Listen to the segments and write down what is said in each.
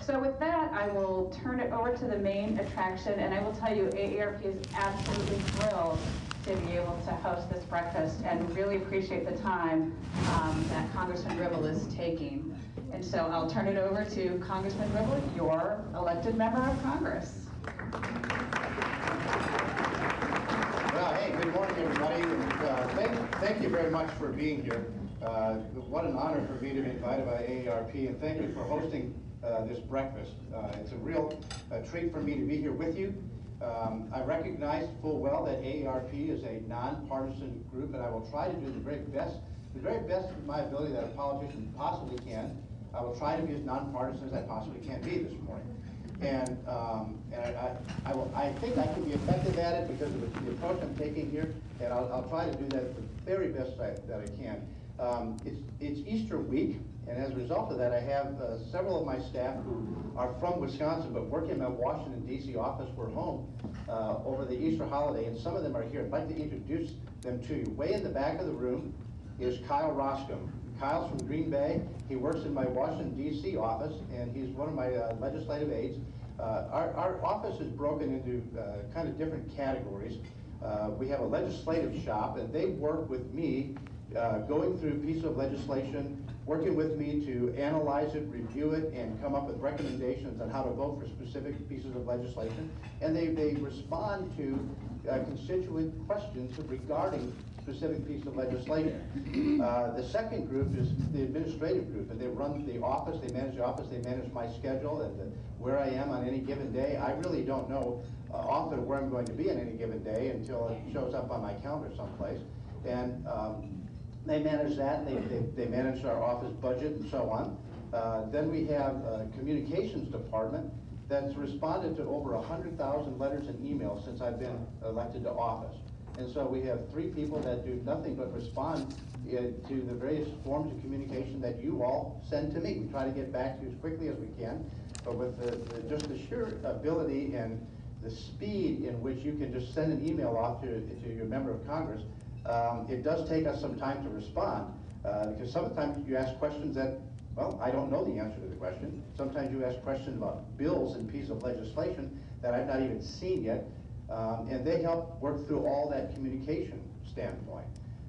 So with that, I will turn it over to the main attraction, and I will tell you, AARP is absolutely thrilled to be able to host this breakfast and really appreciate the time that Congressman Ribble is taking. And so I'll turn it over to Congressman Ribble, your elected member of Congress. Well, hey, good morning, everybody. Thank you very much for being here. What an honor for me to be invited by AARP, and thank you for hosting this breakfast. It's a real treat for me to be here with you. I recognize full well that AARP is a nonpartisan group, and I will try to do the very best of my ability that a politician possibly can. I will try to be as nonpartisan as I possibly can be this morning. And I think I can be effective at it because of the approach I'm taking here, and I'll try to do that the very best that I can. It's Easter week, and as a result of that, I have several of my staff who are from Wisconsin but work in my Washington, D.C. office. We're home over the Easter holiday, and some of them are here. I'd like to introduce them to you. Way in the back of the room is Kyle Roscom. Kyle's from Green Bay. He works in my Washington, D.C. office, and he's one of my legislative aides. Our office is broken into kind of different categories. We have a legislative shop, and they work with me going through pieces of legislation, working with me to analyze it, review it, and come up with recommendations on how to vote for specific pieces of legislation. And they respond to constituent questions regarding specific piece of legislation. The second group is the administrative group, and they run the office, they manage the office, they manage my schedule and where I am on any given day. I really don't know often where I'm going to be on any given day until it shows up on my calendar someplace. And they manage that, and they manage our office budget and so on. Then we have a communications department that's responded to over 100,000 letters and emails since I've been elected to office. And so we have 3 people that do nothing but respond to the various forms of communication that you all send to me. We try to get back to you as quickly as we can, but with just the sheer ability and the speed in which you can just send an email off to your member of Congress, it does take us some time to respond because sometimes you ask questions that, well, I don't know the answer to the question. Sometimes you ask questions about bills and pieces of legislation that I've not even seen yet. And they help work through all that communication standpoint.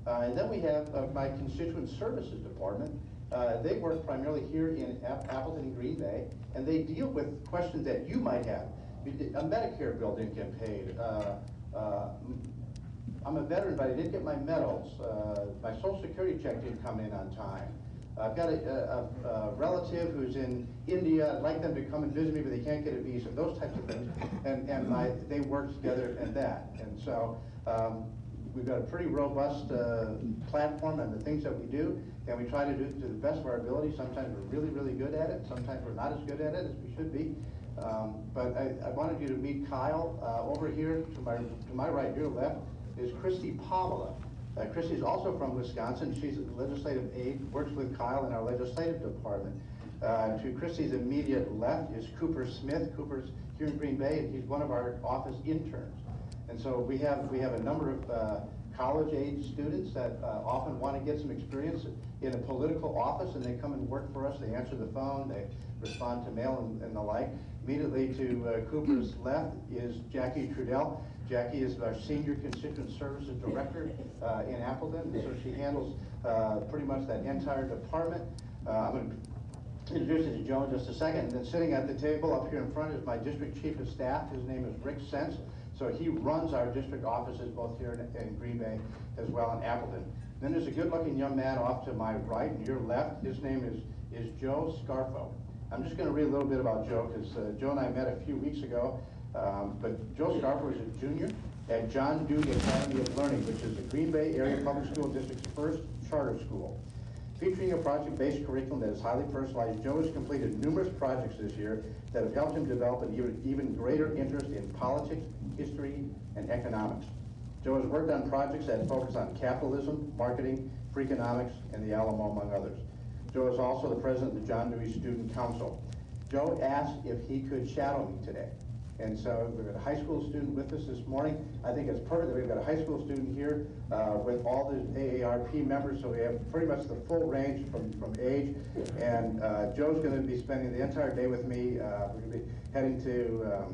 And then we have my constituent services department. They work primarily here in Appleton and Green Bay, and they deal with questions that you might have. A Medicare bill didn't get paid. I'm a veteran, but I didn't get my medals. My Social Security check didn't come in on time. I've got a relative who's in India. I'd like them to come and visit me, but they can't get a visa. Those types of things, and they work together in that. And so we've got a pretty robust platform and the things that we do, and we try to do it to the best of our ability. Sometimes we're really, really good at it. Sometimes we're not as good at it as we should be. But I wanted you to meet Kyle. Over here to my right, your left, is Christy Pavla. Christy's also from Wisconsin. She's a legislative aide, works with Kyle in our legislative department. To Christy's immediate left is Cooper Smith. Cooper's here in Green Bay, and he's one of our office interns. And so we have a number of college-age students that often want to get some experience in a political office, and they come and work for us. They answer the phone, they respond to mail and the like. Immediately to Cooper's left is Jackie Trudell. Jackie is our Senior Constituent Services Director in Appleton, and so she handles pretty much that entire department. I'm going to introduce you to Joe in just a second. And then sitting at the table up here in front is my District Chief of Staff. His name is Rick Sense. So he runs our district offices both here in Green Bay as well in Appleton. Then there's a good-looking young man off to my right and your left. His name is Joe Scarfo. I'm just going to read a little bit about Joe because Joe and I met a few weeks ago. But Joe Scarfo is a junior at John Dewey Academy of Learning, which is the Green Bay Area Public School District's first charter school. Featuring a project-based curriculum that is highly personalized, Joe has completed numerous projects this year that have helped him develop an even greater interest in politics, history, and economics. Joe has worked on projects that focus on capitalism, marketing, Freakonomics, and the Alamo, among others. Joe is also the president of the John Dewey Student Council. Joe asked if he could shadow me today. And so we've got a high school student with us this morning. I think it's perfect that we've got a high school student here with all the AARP members, so we have pretty much the full range from age. And Joe's going to be spending the entire day with me. We're going to be heading to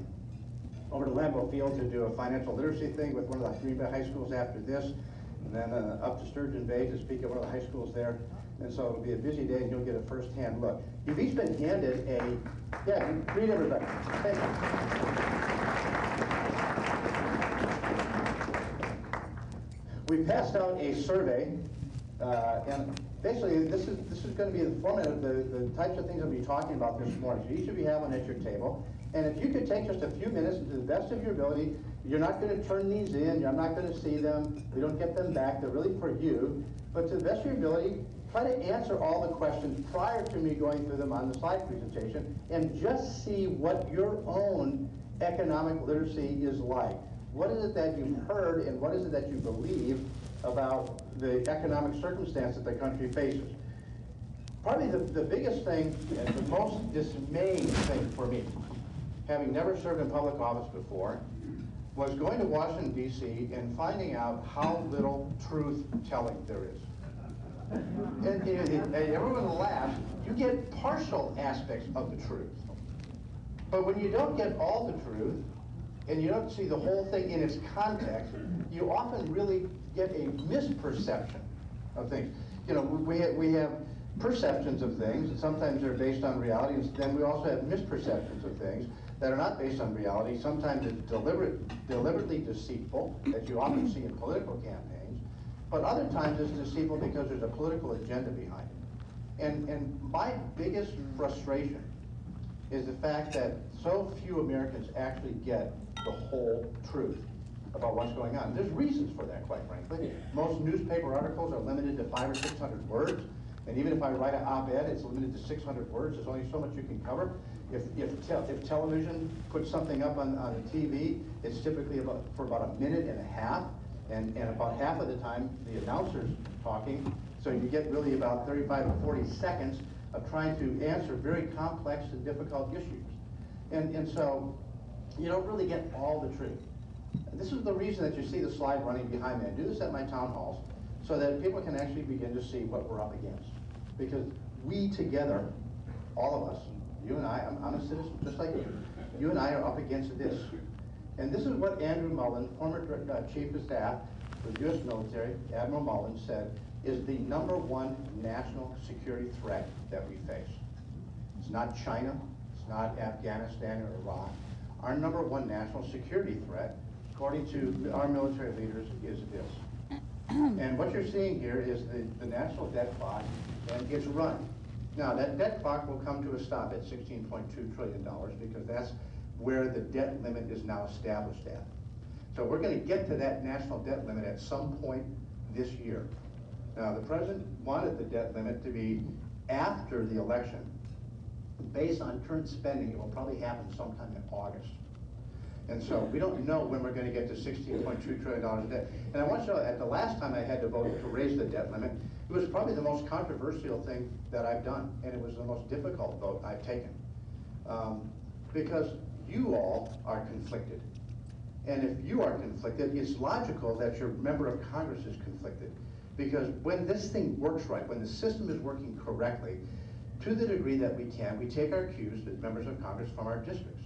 over to Lambeau Field to do a financial literacy thing with one of the Green Bay high schools after this, and then up to Sturgeon Bay to speak at one of the high schools there. And so it'll be a busy day, and you'll get a first-hand look. You've each been handed a, yeah, greet everybody. Thank you. We passed out a survey, and basically this is going to be the format of the types of things I'll be talking about this morning. So each of you have one at your table, and if you could take just a few minutes and to the best of your ability, you're not going to turn these in, I'm not going to see them, we don't get them back, they're really for you, but to the best of your ability, try to answer all the questions prior to me going through them on the slide presentation and just see what your own economic literacy is like. What is it that you've heard and what is it that you believe about the economic circumstance that the country faces? Probably the biggest thing and the most dismaying thing for me, having never served in public office before, was going to Washington, D.C. and finding out how little truth-telling there is. And everyone laughs. You get partial aspects of the truth. But when you don't get all the truth, and you don't see the whole thing in its context, you often really get a misperception of things. You know, we have perceptions of things, and sometimes they're based on reality, and then we also have misperceptions of things that are not based on reality. Sometimes it's deliberately deceitful, that you often see in political campaigns. But other times it's deceitful because there's a political agenda behind it. And my biggest frustration is the fact that so few Americans actually get the whole truth about what's going on. There's reasons for that, quite frankly. Most newspaper articles are limited to 500 or 600 words. And even if I write an op-ed, it's limited to 600 words. There's only so much you can cover. If television puts something up on the TV, it's typically for about a minute and a half. And about half of the time, the announcer's talking, so you get really about 35 to 40 seconds of trying to answer very complex and difficult issues. And so you don't really get all the truth. And this is the reason that you see the slide running behind me. I do this at my town halls so that people can actually begin to see what we're up against. Because we together, all of us, you and I, I'm a citizen just like you and I are up against this. And this is what Andrew Mullen, former Chief of Staff for the U.S. military, Admiral Mullen, said is the #1 national security threat that we face. It's not China, it's not Afghanistan or Iraq. Our #1 national security threat, according to our military leaders, is this. And what you're seeing here is the national debt clock, and it's run. Now, that debt clock will come to a stop at $16.2 trillion because that's where the debt limit is now established at. So we're going to get to that national debt limit at some point this year. Now, the president wanted the debt limit to be after the election. Based on current spending, it will probably happen sometime in August. And so we don't know when we're going to get to $16.2 trillion in debt. And I want you to know, at the last time I had to vote to raise the debt limit, it was probably the most controversial thing that I've done, and it was the most difficult vote I've taken. Because you all are conflicted. And if you are conflicted, it's logical that your member of Congress is conflicted. Because when this thing works right, when the system is working correctly, to the degree that we can, we take our cues as members of Congress from our districts.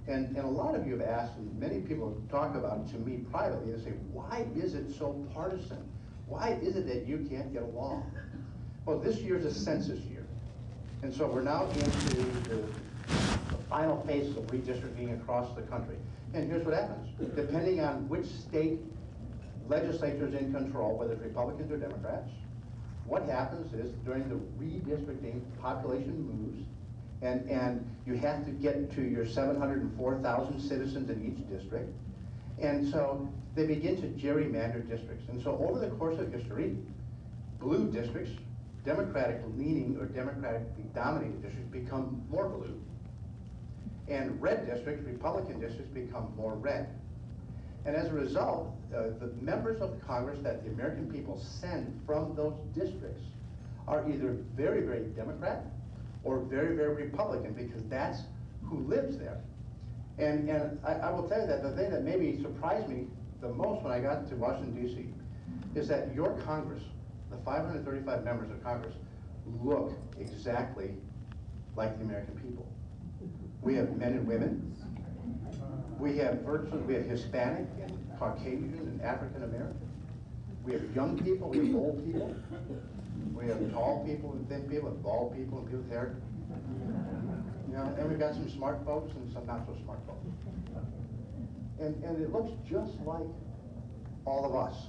And a lot of you have asked, and many people talk about it to me privately, they say, why is it so partisan? Why is it that you can't get along? Well, this year's a census year. And so we're now into the final phases of redistricting across the country. And here's what happens. Depending on which state legislature is in control, whether it's Republicans or Democrats, what happens is during the redistricting, population moves, and you have to get to your 704,000 citizens in each district. And so they begin to gerrymander districts. And so over the course of history, blue districts, Democratic leaning or Democratically dominated districts become more blue. And red districts, Republican districts, become more red. And as a result, the members of Congress that the American people send from those districts are either very, very Democrat or very, very Republican, because that's who lives there. And I will tell you that the thing that maybe surprised me the most when I got to Washington, D.C., is that your Congress, the 535 members of Congress, look exactly like the American people. We have men and women. We have Hispanic and Caucasian and African American. We have young people, we have old people. We have tall people and thin people, and bald people and people with hair. You know, and we've got some smart folks and some not so smart folks. And it looks just like all of us.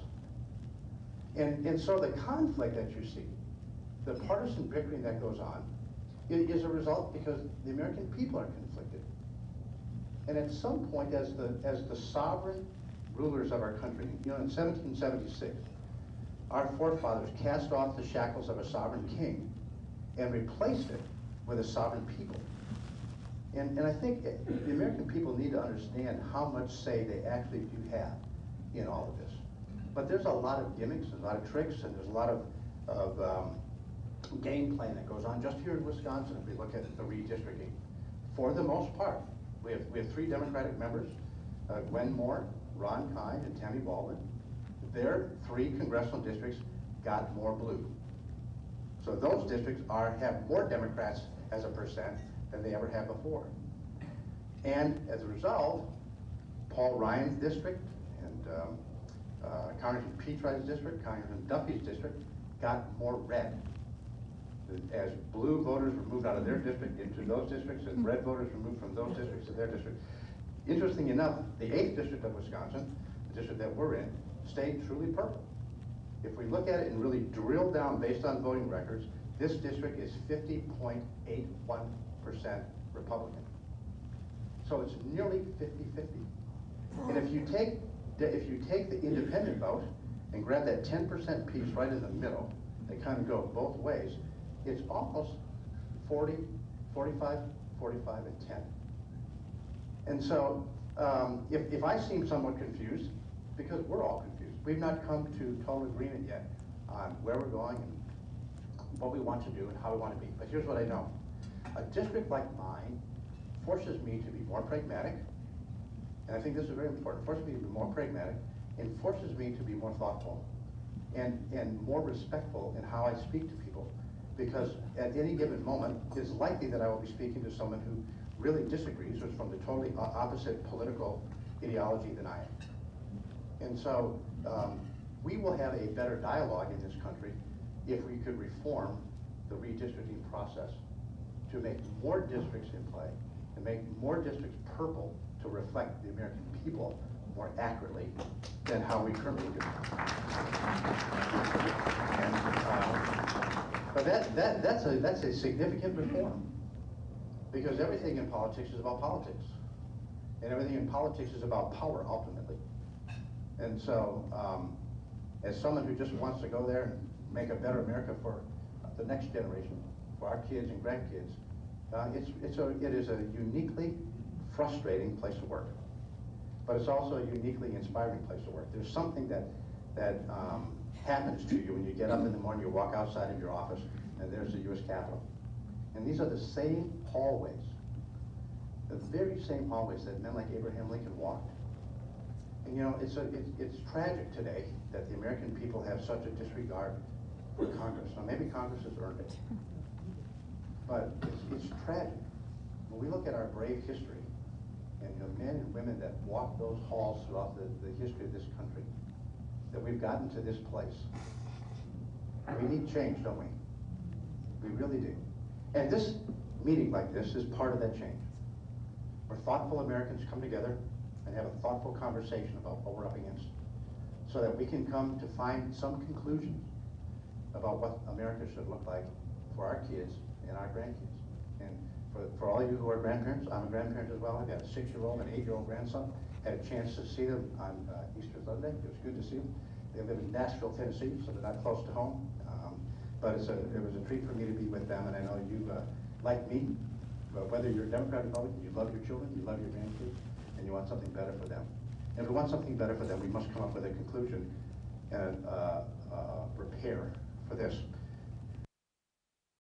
And so the conflict that you see, the partisan bickering that goes on, is a result because the American people are conflicted. And at some point, as the sovereign rulers of our country, you know, in 1776, our forefathers cast off the shackles of a sovereign king and replaced it with a sovereign people. And I think the American people need to understand how much say they actually do have in all of this. But there's a lot of gimmicks, a lot of tricks, and there's a lot of game playing that goes on just here in Wisconsin. If we look at the redistricting, for the most part, we have 3 Democratic members, Gwen Moore, Ron Kind, and Tammy Baldwin. Their 3 congressional districts got more blue. So those districts have more Democrats as a percent than they ever have before. And as a result, Paul Ryan's district and Congressman Petri's district, Congressman Duffy's district got more red. As blue voters were moved out of their district into those districts, and red voters were moved from those districts to their district. Interesting enough, the 8th district of Wisconsin, the district that we're in, stayed truly purple. If we look at it and really drill down based on voting records, this district is 50.81% Republican. So it's nearly 50-50. And if you take the independent vote and grab that 10% piece right in the middle, they kind of go both ways, it's almost 40, 45, 45, and 10. And so if I seem somewhat confused, because we're all confused. We've not come to total agreement yet on where we're going and what we want to do and how we want to be. But here's what I know. A district like mine forces me to be more pragmatic, and I think this is very important, forces me to be more pragmatic, and forces me to be more thoughtful and more respectful in how I speak to people, because at any given moment, it's likely that I will be speaking to someone who really disagrees or is from the totally opposite political ideology than I am. And so we will have a better dialogue in this country if we could reform the redistricting process to make more districts in play and make more districts purple to reflect the American people more accurately than how we currently do. But that's a significant reform, because everything in politics is about politics, and everything in politics is about power ultimately. And so, as someone who just wants to go there and make a better America for the next generation, for our kids and grandkids, it is a uniquely frustrating place to work, but it's also a uniquely inspiring place to work. There's something that happens to you when you get up in the morning, you walk outside of your office, and there's the U.S. Capitol. And these are the same hallways, the very same hallways that men like Abraham Lincoln walked. And you know, it's tragic today that the American people have such a disregard for Congress. Now maybe Congress has earned it, but it's tragic. When we look at our brave history, and the men and women that walked those halls throughout the history of this country, that we've gotten to this place. We need change, don't we? We really do. And this meeting like this is part of that change, where thoughtful Americans come together and have a thoughtful conversation about what we're up against, so that we can come to find some conclusions about what America should look like for our kids and our grandkids. And for all of you who are grandparents, I'm a grandparent as well. I've got a 6-year-old and an 8-year-old grandson. Had a chance to see them on Easter Sunday. It was good to see them. They live in Nashville, Tennessee, so they're not close to home. But it was a treat for me to be with them, and I know you, like me, whether you're a Democrat or Republican, you love your children, you love your grandkids, and you want something better for them. And if we want something better for them, we must come up with a conclusion and repair for this.